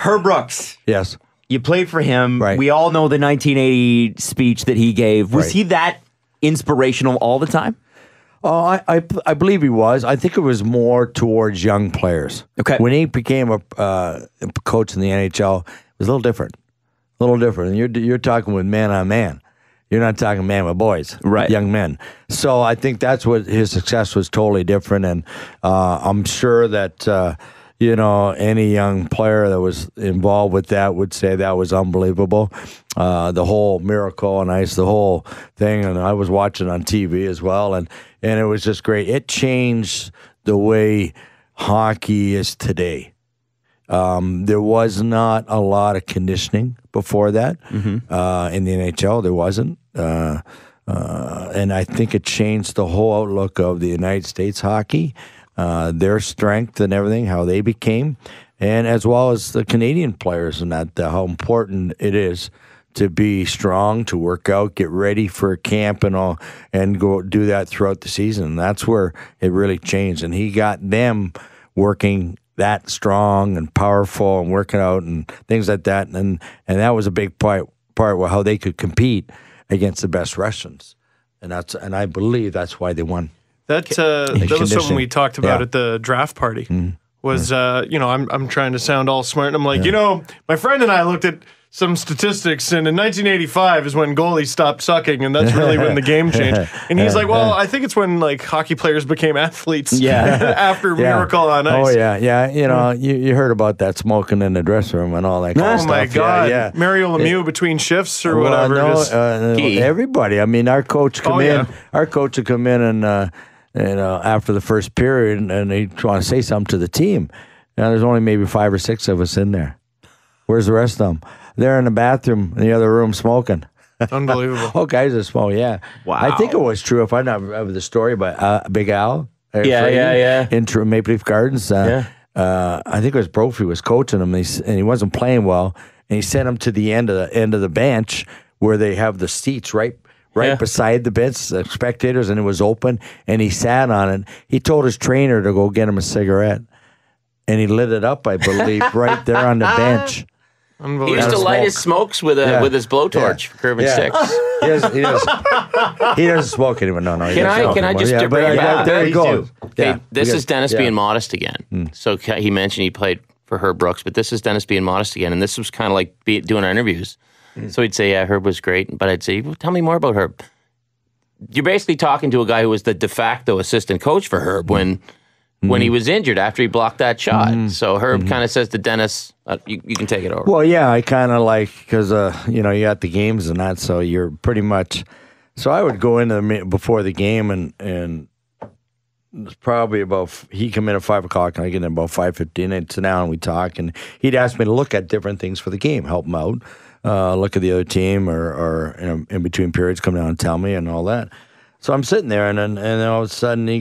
Herb Brooks. Yes. You played for him. Right. We all know the 1980 speech that he gave. Was he that inspirational all the time? Oh, I believe he was. I think it was more towards young players. Okay. When he became a coach in the NHL, it was a little different. A little different. And you're talking with man on man. You're not talking man with boys, right? Young men. So I think that's what his success was totally different. And I'm sure that any young player that was involved with that would say that was unbelievable. The whole miracle on ice, the whole thing, and I was watching on TV as well, and it was just great. It changed the way hockey is today. There was not a lot of conditioning before that in the NHL. There wasn't. And I think it changed the whole outlook of the United States hockey, their strength and everything, how they became, and as well as the Canadian players and that, how important it is to be strong, to work out, get ready for camp and all, and go do that throughout the season. And that's where it really changed. And he got them working that strong and powerful and working out and things like that. And that was a big part of how they could compete against the best Russians. And I believe that's why they won. That was something we talked about at the draft party. Was I'm trying to sound all smart, and I'm like, my friend and I looked at some statistics, and in 1985 is when goalies stopped sucking, and that's really when the game changed. And he's like, well, I think it's when like hockey players became athletes after Miracle on Ice. Oh, yeah. You heard about that smoking in the dressing room and all that kind of stuff. Oh, my God. Yeah. Mario Lemieux between shifts or whatever. Everybody. I mean, our coach would come in and after the first period, and he'd want to say something to the team. Now, there's only maybe 5 or 6 of us in there. Where's the rest of them? They're in the bathroom in the other room smoking. Unbelievable. Oh, guys are smoking, yeah. Wow. I think it was true, if I not remember the story, but Big Al. Yeah. In Maple Leaf Gardens. I think it was Brophy was coaching him, and he wasn't playing well, and he sent him to the end of the bench where they have the seats right beside the bench, the spectators, and it was open, and he sat on it. He told his trainer to go get him a cigarette, and he lit it up, I believe, right there on the bench. He used to light his smokes with his blowtorch for curving sticks. He doesn't smoke anymore. No. Can I just bring it back? There you go. Okay, this is Dennis being modest again. So he mentioned he played for Herb Brooks, but this is Dennis being modest again, and this was kind of like doing our interviews. So he'd say, yeah, Herb was great, but I'd say, well, tell me more about Herb. You're basically talking to a guy who was the de facto assistant coach for Herb when he was injured after he blocked that shot. So Herb kind of says to Dennis, you can take it over. Well, yeah, I kind of like, because, you got the games and that, so you're pretty much, so I would go into before the game and it was probably about, he'd come in at 5 o'clock and I get in about 5:15 and sit down and we talk, and he'd ask me to look at different things for the game, help him out, look at the other team or in between periods, come down and tell me and all that. So I'm sitting there and then all of a sudden I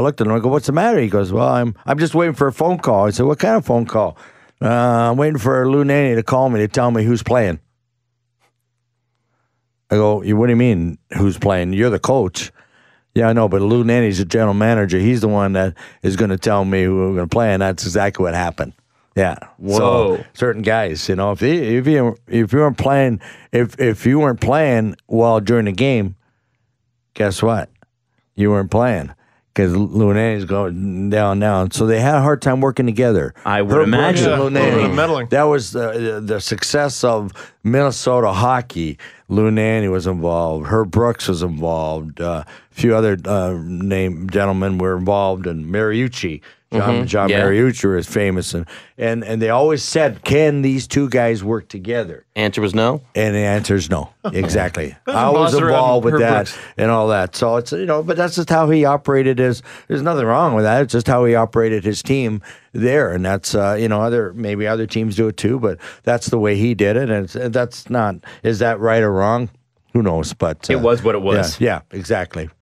looked at him. I go, "What's the matter?" He goes, "Well, I'm just waiting for a phone call." I said, "What kind of phone call?" "I'm waiting for Lou Nanne to call me to tell me who's playing." I go, "What do you mean who's playing? You're the coach." "Yeah, I know, but Lou Nanne's the general manager. He's the one that is going to tell me who we're going to play," and that's exactly what happened. Yeah. Whoa. So certain guys, if you weren't playing, if you weren't playing well during the game, guess what? You weren't playing. Because Lou Nanne's going down now. So they had a hard time working together. I would imagine. Lou Nanne, that was the success of Minnesota hockey. Lou Nanne was involved. Herb Brooks was involved. A few other named gentlemen were involved. And Mariucci. John Mariucci was famous. And they always said, can these two guys work together? Answer was no? And the answer is no. Exactly. I was involved with that and all that. So it's, but that's just how he operated there's nothing wrong with that. It's just how he operated his team there. And that's, maybe other teams do it too, but that's the way he did it. And that's not, is that right or wrong? Who knows? But it was what it was. Yeah, exactly.